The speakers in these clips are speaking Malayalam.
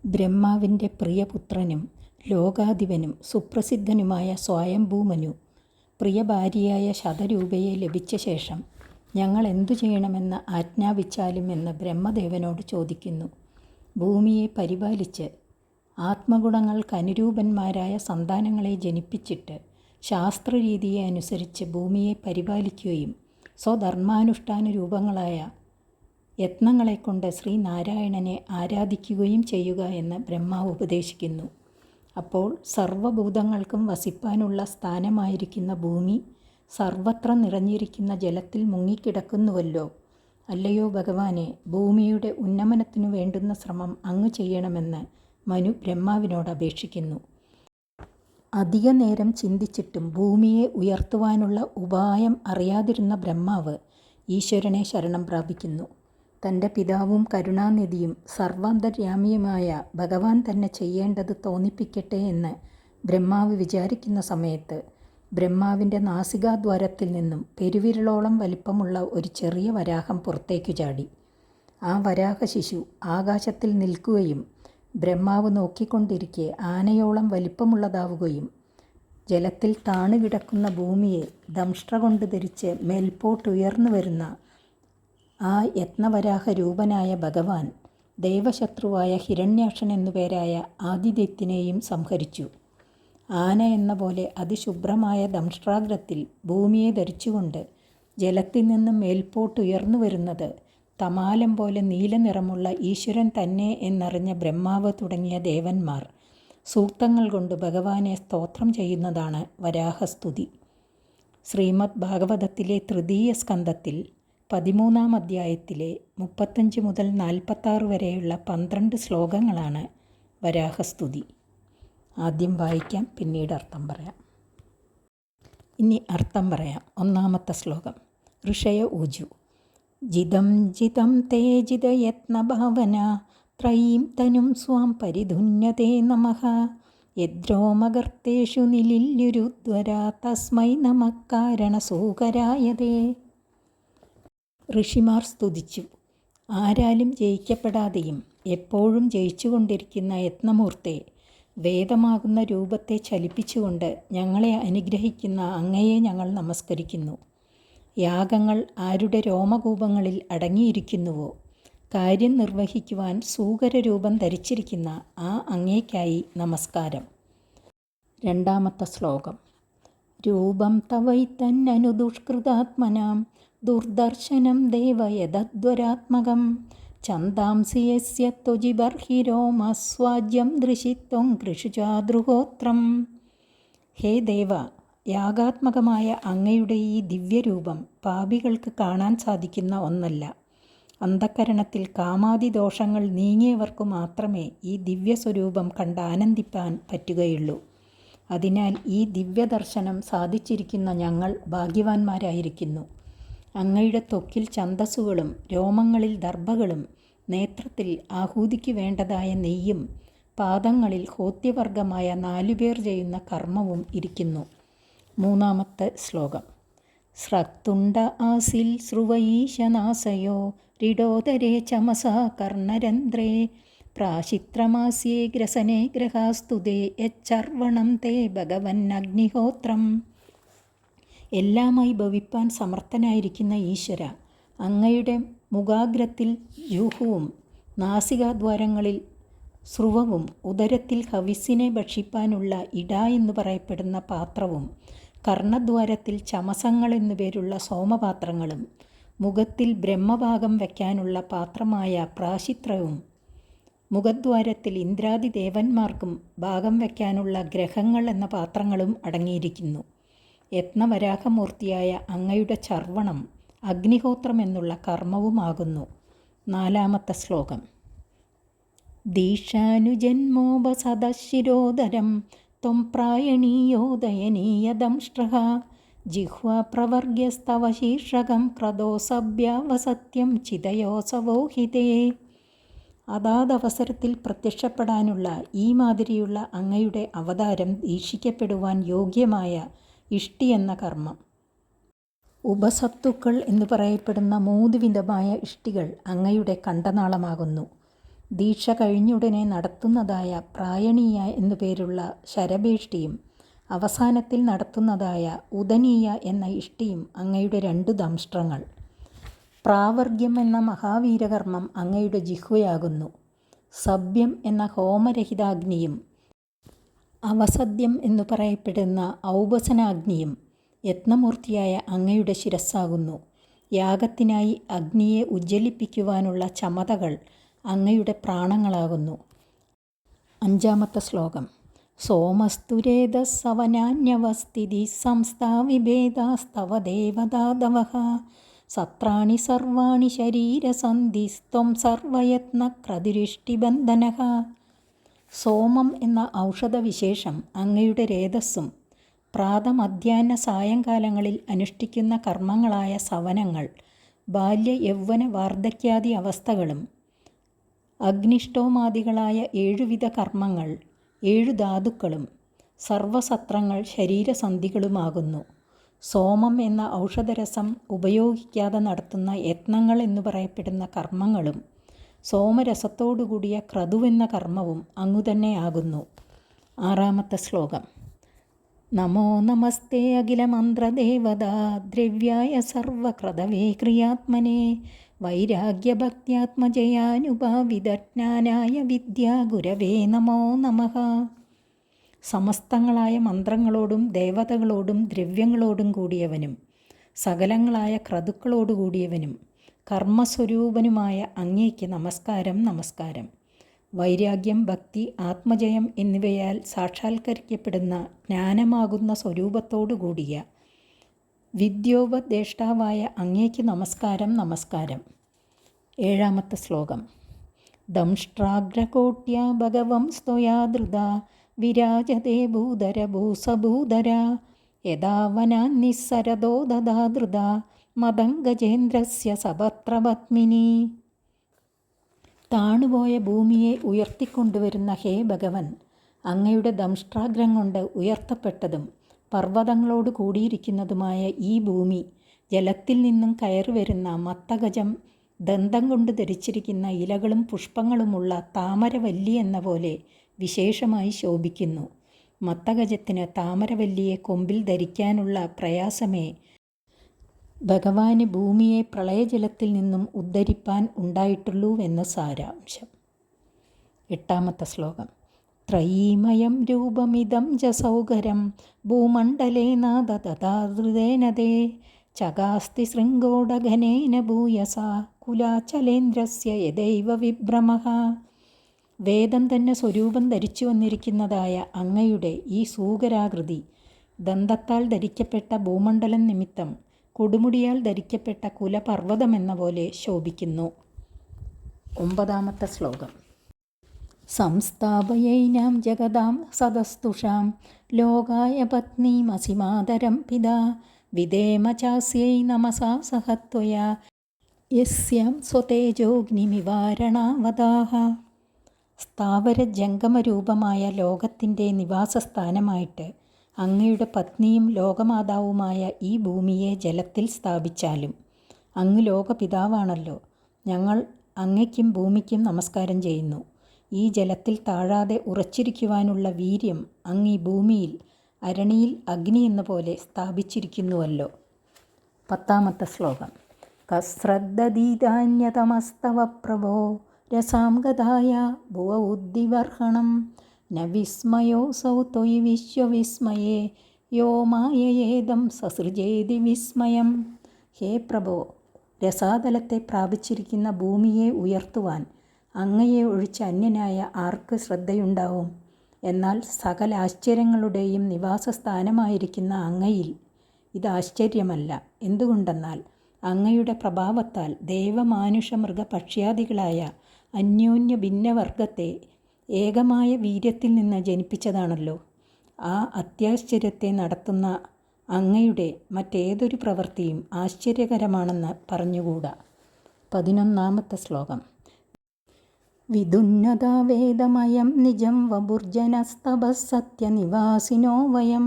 ബ്രഹ്മാവിൻ്റെ പ്രിയപുത്രനും ലോകാധിപനും സുപ്രസിദ്ധനുമായ സ്വയംഭൂമനു പ്രിയ ഭാര്യയായ ശതരൂപയെ ലഭിച്ച ശേഷം ഞങ്ങൾ എന്തു ചെയ്യണമെന്ന് ആജ്ഞാപിച്ചാലും എന്ന് ബ്രഹ്മദേവനോട് ചോദിക്കുന്നു. ഭൂമിയെ പരിപാലിച്ച് ആത്മഗുണങ്ങൾക്ക് അനുരൂപന്മാരായ സന്താനങ്ങളെ ജനിപ്പിച്ചിട്ട് ശാസ്ത്രരീതിയെ അനുസരിച്ച് ഭൂമിയെ പരിപാലിക്കുകയും സ്വധർമാനുഷ്ഠാന രൂപങ്ങളായ യത്നങ്ങളെക്കൊണ്ട് ശ്രീനാരായണനെ ആരാധിക്കുകയും ചെയ്യുക എന്ന് ബ്രഹ്മാവ് ഉപദേശിക്കുന്നു. അപ്പോൾ സർവഭൂതങ്ങൾക്കും വസിപ്പാനുള്ള സ്ഥാനമായിരിക്കുന്ന ഭൂമി സർവത്ര നിറഞ്ഞിരിക്കുന്ന ജലത്തിൽ മുങ്ങിക്കിടക്കുന്നുവല്ലോ. അല്ലയോ ഭഗവാനെ, ഭൂമിയുടെ ഉന്നമനത്തിനു വേണ്ടുന്ന ശ്രമം അങ്ങ് ചെയ്യണമെന്ന് മനു ബ്രഹ്മാവിനോട് അപേക്ഷിക്കുന്നു. അധിക നേരം ചിന്തിച്ചിട്ടും ഭൂമിയെ ഉയർത്തുവാനുള്ള ഉപായം അറിയാതിരുന്ന ബ്രഹ്മാവ് ഈശ്വരനെ ശരണം പ്രാപിക്കുന്നു. തൻ്റെ പിതാവും കരുണാനിധിയും സർവാന്തര്യാമിയുമായ ഭഗവാൻ തന്നെ ചെയ്യേണ്ടത് തോന്നിപ്പിക്കട്ടെ എന്ന് ബ്രഹ്മാവ് വിചാരിക്കുന്ന സമയത്ത് ബ്രഹ്മാവിൻ്റെ നാസികാദ്വാരത്തിൽ നിന്നും പെരുവിരലോളം വലിപ്പമുള്ള ഒരു ചെറിയ വരാഹം പുറത്തേക്കു ചാടി. ആ വരാഹ ശിശു ആകാശത്തിൽ നിൽക്കുകയും ബ്രഹ്മാവ് നോക്കിക്കൊണ്ടിരിക്കെ ആനയോളം വലിപ്പമുള്ളതാവുകയും ജലത്തിൽ താണുകിടക്കുന്ന ഭൂമിയെ ദംഷ്ട്ര കൊണ്ട് ധരിച്ച് മേൽപോട്ടുയർന്നു വരുന്ന ആ യത്നവരാഹ രൂപനായ ഭഗവാൻ ദേവശത്രുവായ ഹിരണ്യാക്ഷൻ എന്നുപേരായ ആദിദൈത്യനെയും സംഹരിച്ചു. ആന എന്ന പോലെ അതിശുഭ്രമായ ദംഷ്ട്രാഗ്രത്തിൽ ഭൂമിയെ ധരിച്ചുകൊണ്ട് ജലത്തിൽ നിന്നും മേൽപോട്ടുയർന്നു വരുന്നത് തമാലം പോലെ നീലനിറമുള്ള ഈശ്വരൻ തന്നെ എന്നറിഞ്ഞ ബ്രഹ്മാവ് തുടങ്ങിയ ദേവന്മാർ സൂക്തങ്ങൾ കൊണ്ട് ഭഗവാനെ സ്തോത്രം ചെയ്യുന്നതാണ് വരാഹസ്തുതി. ശ്രീമദ് ഭാഗവതത്തിലെ തൃതീയ സ്കന്ധത്തിൽ 13-ാം അധ്യായത്തിലെ 35 മുതൽ 46 വരെയുള്ള 12 ശ്ലോകങ്ങളാണ് വരാഹസ്തുതി. ആദ്യം വായിക്കാം, പിന്നീട് അർത്ഥം പറയാം. ഇനി അർത്ഥം പറയാം. 1-ാമത്തെ ശ്ലോകം. ഋഷയ ഊജു. ജിതം ജിതം തേ ജിതയത്നഭാവന ത്രയീം തനും സ്വാം പരിധുന്യതേ നമഃ. യദ്രോമഗർത്തേഷു നിലില്യുരുദ്വരാ തസ്മൈ നമഃ കാരണസൂകരായതേ. ഋഷിമാർ സ്തുതിച്ചു. ആരാലും ജയിക്കപ്പെടാതെയും എപ്പോഴും ജയിച്ചുകൊണ്ടിരിക്കുന്ന യത്നമൂർത്തെ, വേദമാകുന്ന രൂപത്തെ ചലിപ്പിച്ചുകൊണ്ട് ഞങ്ങളെ അനുഗ്രഹിക്കുന്ന അങ്ങയെ ഞങ്ങൾ നമസ്കരിക്കുന്നു. യാഗങ്ങൾ ആരുടെ രോമകൂപങ്ങളിൽ അടങ്ങിയിരിക്കുന്നുവോ, കാര്യം നിർവഹിക്കുവാൻ സൂകരരൂപം ധരിച്ചിരിക്കുന്ന ആ അങ്ങേക്കായി നമസ്കാരം. 2-ാമത്തെ ശ്ലോകം. രൂപം തവൈതന്നനുദുഷ്കൃതാത്മനാം ദുർദർശനം ദേവയതദ്വരാത്മകം ഛന്ദാംസി യസ്യ ത്വജിബർഹിരോമസ്വാജ്യം ദൃശിത്വം കൃഷുചാദ്രുഹോത്രം. ഹേ ദേവ, യാഗാത്മകമായ അങ്ങയുടെ ഈ ദിവ്യരൂപം പാപികൾക്ക് കാണാൻ സാധിക്കുന്ന ഒന്നല്ല. അന്ധക്കരണത്തിൽ കാമാദിദോഷങ്ങൾ നീങ്ങിയവർക്കു മാത്രമേ ഈ ദിവ്യസ്വരൂപം കണ്ട് ആനന്ദിപ്പാൻ പറ്റുകയുള്ളൂ. അതിനാൽ ഈ ദിവ്യദർശനം സാധിച്ചിരിക്കുന്ന ഞങ്ങൾ ഭാഗ്യവാന്മാരായിരിക്കുന്നു. അങ്ങയുടെ ത്വക്കിൽ ഛന്ദസ്സുകളും രോമങ്ങളിൽ ദർഭകളും നേത്രത്തിൽ ആഹൂതിക്ക് വേണ്ടതായ നെയ്യും പാദങ്ങളിൽ ഹോത്യവർഗമായ 4 പേർ ചെയ്യുന്ന കർമ്മവും ഇരിക്കുന്നു. 3-ാമത്തെ ശ്ലോകം. സ്രക്തുണ്ട ആസിൽ ശ്രുവൈശനാസയോ രിഡോദരേ ചമസാ കർണരന്ധ്രേ പ്രാശിത്രമാസ്യേ ഗ്രസനേ ഗ്രഹാസ്തുതേ യച്ചർവണം തേ ഭഗവൻ അഗ്നിഹോത്രം. എല്ലാമായി ഭവിപ്പാൻ സമർത്ഥനായിരിക്കുന്ന ഈശ്വര, അങ്ങയുടെ മുഖാഗ്രത്തിൽ ജൂഹുവും നാസികാദ്വാരങ്ങളിൽ സ്രുവവും ഉദരത്തിൽ ഹവിസ്സിനെ ഭക്ഷിപ്പാനുള്ള ഇട എന്ന് പറയപ്പെടുന്ന പാത്രവും കർണദ്വാരത്തിൽ ചമസങ്ങൾ എന്നുപേരുള്ള സോമപാത്രങ്ങളും മുഖത്തിൽ ബ്രഹ്മഭാഗം വയ്ക്കാനുള്ള പാത്രമായ പ്രാശിത്രവും മുഖദ്വാരത്തിൽ ഇന്ദ്രാദി ദേവന്മാർക്കും ഭാഗം വയ്ക്കാനുള്ള ഗ്രഹങ്ങൾ എന്ന പാത്രങ്ങളും അടങ്ങിയിരിക്കുന്നു. യത്നവരാഹമൂർത്തിയായ അങ്ങയുടെ ചർവണം അഗ്നിഹോത്രം എന്നുള്ള കർമ്മവുമാകുന്നു. 4-ാമത്തെ ശ്ലോകം. ദീക്ഷാനുജന്മോപസദശിരോദരം ത്വം പ്രായണീയോദയനീയദംഷ്ട്രഃ ജിഹ്വാ പ്രവർഗ്യസ്തവ ശീർഷകം ക്രദോസഭ്യാവസത്യം ചിതയോസവോഹിതേ. അതാതവസരത്തിൽ പ്രത്യക്ഷപ്പെടാനുള്ള ഈ മാതിരിയുള്ള അങ്ങയുടെ അവതാരം ദീക്ഷിക്കപ്പെടുവാൻ യോഗ്യമായ ഇഷ്ടി എന്ന കർമ്മം. ഉപസത്തുക്കൾ എന്നു പറയപ്പെടുന്ന 3 വിധമായ ഇഷ്ടികൾ അങ്ങയുടെ കണ്ടനാളമാകുന്നു. ദീക്ഷ കഴിഞ്ഞുടനെ നടത്തുന്നതായ പ്രായണീയ എന്നു പേരുള്ള ശരഭേഷ്ടിയും അവസാനത്തിൽ നടത്തുന്നതായ ഉദനീയ എന്ന ഇഷ്ടിയും അങ്ങയുടെ 2 ദംഷ്ട്രങ്ങൾ. പ്രാവർഗ്യം എന്ന മഹാവീരകർമ്മം അങ്ങയുടെ ജിഹ്വയാകുന്നു. സഭ്യം എന്ന ഹോമരഹിതാഗ്നിയും അവസദ്യം എന്നു പറയപ്പെടുന്ന ഔപസനാഗ്നിയും യത്നമൂർത്തിയായ അങ്ങയുടെ ശിരസ്സാകുന്നു. യാഗത്തിനായി അഗ്നിയെ ഉജ്ജ്വലിപ്പിക്കുവാനുള്ള ചമതകൾ അങ്ങയുടെ പ്രാണങ്ങളാകുന്നു. 5-ാമത്തെ ശ്ലോകം. സോമസ്തുരേതസ്സവനാന്യവസ്ഥിതി സംസ്ഥാവിഭേദാസ്തവ ദേവതാദവഃ സത്രാണി സർവാണി ശരീരസന്ധിസ്ത്വം സർവയത്നക്രതുരിഷ്ടിബന്ധനഃ. സോമം എന്ന ഔഷധവിശേഷം അങ്ങയുടെ രേതസ്സും പ്രാതമധ്യാഹ്ന സായങ്കാലങ്ങളിൽ അനുഷ്ഠിക്കുന്ന കർമ്മങ്ങളായ സവനങ്ങൾ, ബാല്യ യൗവന വാർദ്ധക്യാദി അവസ്ഥകളും, അഗ്നിഷ്ടോമാദികളായ 7 വിധ കർമ്മങ്ങൾ, 7 ധാതുക്കളും, സർവസത്രങ്ങൾ, ശരീരസന്ധികളുമാകുന്നു. സോമം എന്ന ഔഷധരസം ഉപയോഗിക്കാതെ നടത്തുന്ന യത്നങ്ങൾ എന്നു പറയപ്പെടുന്ന കർമ്മങ്ങളും സോമരസത്തോടുകൂടിയ ക്രതുവെന്ന കർമ്മവും അങ്ങുതന്നെ ആകുന്നു. 6-ാമത്തെ ശ്ലോകം. നമോ നമസ്തേ അഖിലമന്ത്രദേവതാ ദ്രവ്യായ സർവക്രതവേ ക്രിയാത്മനെ വൈരാഗ്യഭക്ത്യാത്മജയാനുഭാവിതജ്ഞാനായ വിദ്യാഗുരവേ നമോ നമഃ. സമസ്തങ്ങളായ മന്ത്രങ്ങളോടും ദേവതകളോടും ദ്രവ്യങ്ങളോടും കൂടിയവനും സകലങ്ങളായ ക്രതുക്കളോടുകൂടിയവനും കർമ്മസ്വരൂപനുമായ അങ്ങേക്ക് നമസ്കാരം നമസ്കാരം. വൈരാഗ്യം, ഭക്തി, ആത്മജയം എന്നിവയാൽ സാക്ഷാത്കരിക്കപ്പെടുന്ന ജ്ഞാനമാകുന്ന സ്വരൂപത്തോടു കൂടിയ വിദ്യോപദേഷ്ടാവായ അങ്ങേക്ക് നമസ്കാരം നമസ്കാരം. 7-ാമത്തെ ശ്ലോകം. ദംഷ്ട്രാഗ്രകോട്യാ ഭഗവം സ്ത്വയാ ധൃതാ വിരാജതേ ഭൂധരഭൂസഭൂധര യഥാ വനാന്നിസ്സരദോ ദധാ ധൃതാ മദംഗജേന്ദ്രസ്യ സപത്രപത്മിനി. താണുപോയ ഭൂമിയെ ഉയർത്തിക്കൊണ്ടുവരുന്ന ഹേ ഭഗവൻ, അങ്ങയുടെ ദംഷ്ട്രാഗ്രം കൊണ്ട് ഉയർത്തപ്പെട്ടതും പർവ്വതങ്ങളോട് കൂടിയിരിക്കുന്നതുമായ ഈ ഭൂമി ജലത്തിൽ നിന്നും കയറി വരുന്ന മത്തഗജം ദന്തം കൊണ്ട് ധരിച്ചിരിക്കുന്ന ഇലകളും പുഷ്പങ്ങളുമുള്ള താമരവല്ലി എന്ന പോലെ വിശേഷമായി ശോഭിക്കുന്നു. മത്തഗജത്തിന് താമരവല്ലിയെ കൊമ്പിൽ ധരിക്കാനുള്ള പ്രയാസമേ ഭഗവാന് ഭൂമിയെ പ്രളയജലത്തിൽ നിന്നും ഉദ്ധരിപ്പാൻ ഉണ്ടായിട്ടുള്ളൂവെന്ന് സാരാംശം. 8-ാമത്തെ ശ്ലോകം. ത്രയീമയം രൂപമിദം ജസൗകരം ഭൂമണ്ഡലേ നാദ തഥാധൃതേനതേ ചകാസ്തി ശൃംഗോടഘനേന ഭൂയസ കുലാചലേന്ദ്രസ്യ യദൈവ വിഭ്രമഃ. വേദം തന്നെ സ്വരൂപം ധരിച്ചു വന്നിരിക്കുന്നതായ അങ്ങയുടെ ഈ സൂകരാകൃതി ദന്തത്താൽ ധരിക്കപ്പെട്ട ഭൂമണ്ഡലം നിമിത്തം കൊടുമുടിയാൽ ധരിക്കപ്പെട്ട കുലപർവ്വതമെന്ന പോലെ ശോഭിക്കുന്നു. 9-ാമത്തെ ശ്ലോകം. സംസ്ഥാപയൈനാം ജഗതാം സദസ്തുഷാം ലോകായ പത്നീമസിമാതരം പിതാ വിദേമ ചാസ്യൈ നമസാ സഹത്വയാ യസ്യാം സ്വതേജോഗ്നിമിവാരണാവതാഹ. സ്ഥാവര ജംഗമരൂപമായ ലോകത്തിൻ്റെ നിവാസസ്ഥാനമായിട്ട് അങ്ങയുടെ പത്നിയും ലോകമാതാവുമായ ഈ ഭൂമിയെ ജലത്തിൽ സ്ഥാപിച്ചാലും അങ്ങ് ലോകപിതാവാണല്ലോ. ഞങ്ങൾ അങ്ങയ്ക്കും ഭൂമിക്കും നമസ്കാരം ചെയ്യുന്നു. ഈ ജലത്തിൽ താഴാതെ ഉറച്ചിരിക്കുവാനുള്ള വീര്യം അങ്ങ് ഈ ഭൂമിയിൽ അരണിയിൽ അഗ്നി എന്ന പോലെ സ്ഥാപിച്ചിരിക്കുന്നുവല്ലോ. 10-ാമത്തെ ശ്ലോകം. കസ്രദ്ധതീതാന്യതമസ്തവ പ്രഭോ രസാം ഗതായ ഭുവ ഉദ്ദിവർഹണം ന വിസ്മയോസൗ ത്വയി വിശ്വവിസ്മയേ യോ മായയേദം സസൃജേതി വിസ്മയം. ഹേ പ്രഭോ, രസാതലത്തെ പ്രാപിച്ചിരിക്കുന്ന ഭൂമിയെ ഉയർത്തുവാൻ അങ്ങയെ ഒഴിച്ച് അന്യനായ ആർക്ക് ശ്രദ്ധയുണ്ടാവും? എന്നാൽ സകല ആശ്ചര്യങ്ങളുടെയും നിവാസസ്ഥാനമായിരിക്കുന്ന അങ്ങയിൽ ഇത് ആശ്ചര്യമല്ല. എന്തുകൊണ്ടെന്നാൽ അങ്ങയുടെ പ്രഭാവത്താൽ ദേവമാനുഷ മൃഗപക്ഷ്യാദികളായ അന്യോന്യ ഭിന്നവർഗത്തെ ഏകമായ വീര്യത്തിൽ നിന്ന് ജനിപ്പിച്ചതാണല്ലോ. ആ അത്യാശ്ചര്യത്തെ നടത്തുന്ന അങ്ങയുടെ മറ്റേതൊരു പ്രവൃത്തിയും ആശ്ചര്യകരമാണെന്ന് പറഞ്ഞുകൂടാ. 11-ാമത്തെ ശ്ലോകം. വിദുന്നതാ വേദമയം നിജം വപുർജനസ്തപസ്സത്യനിവാസിനോ വയം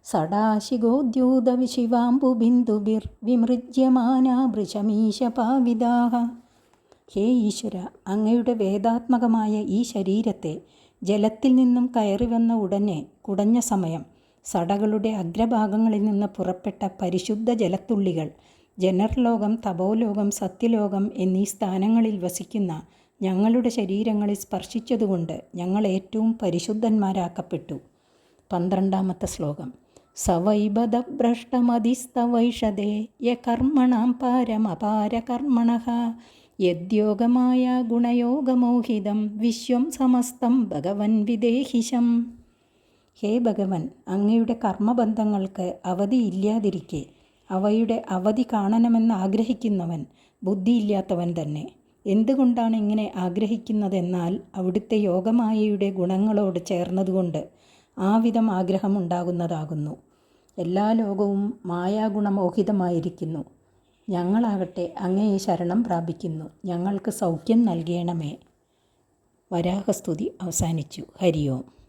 സടാശിഗോദ്യൂതവിശിവാംബുബിന്ദുഭിർ വിമൃജ്യമാനാ വൃഷമീശപാവിദാഃ. ഹേ ഈശ്വര, അങ്ങയുടെ വേദാത്മകമായ ഈ ശരീരത്തെ ജലത്തിൽ നിന്നും കയറി വന്ന ഉടനെ കുടഞ്ഞ സമയം സടകളുടെ അഗ്രഭാഗങ്ങളിൽ നിന്ന് പുറപ്പെട്ട പരിശുദ്ധ ജലത്തുള്ളികൾ ജനർലോകം, തപോലോകം, സത്യലോകം എന്നീ സ്ഥാനങ്ങളിൽ വസിക്കുന്ന ഞങ്ങളുടെ ശരീരങ്ങളിൽ സ്പർശിച്ചതുകൊണ്ട് ഞങ്ങൾ ഏറ്റവും പരിശുദ്ധന്മാരാക്കപ്പെട്ടു. 12-ാമത്തെ ശ്ലോകം. സവൈബദഭ്രഷ്ടമതിസ്തവൈഷതേ യ കർമ്മണാം പാരമപാരകർമ്മണഃ യദ്യോഗമായ ഗുണയോഗമോഹിതം വിശ്വം സമസ്തം ഭഗവൻ വിദേഹിശം. ഹേ ഭഗവൻ, അങ്ങയുടെ കർമ്മബന്ധങ്ങൾക്ക് അവധിയില്ലാതിരിക്കെ അവയുടെ അവധി കാണണമെന്ന് ആഗ്രഹിക്കുന്നവൻ ബുദ്ധിയില്ലാത്തവൻ തന്നെ. എന്തുകൊണ്ടാണ് ഇങ്ങനെ ആഗ്രഹിക്കുന്നതെന്നാൽ അവിടുത്തെ യോഗമായയുടെ ഗുണങ്ങളോട് ചേർന്നതുകൊണ്ട് ആ വിധം ആഗ്രഹമുണ്ടാകുന്നതാകുന്നു. എല്ലാ ലോകവും മായാഗുണമോഹിതമായിരിക്കുന്നു. ഞങ്ങളാകട്ടെ അങ്ങയെ ശരണം പ്രാപിക്കുന്നു. ഞങ്ങൾക്ക് സൗഖ്യം നൽകണമേ. വരാഹസ്തുതി അവസാനിച്ചു. ഹരി ഓം.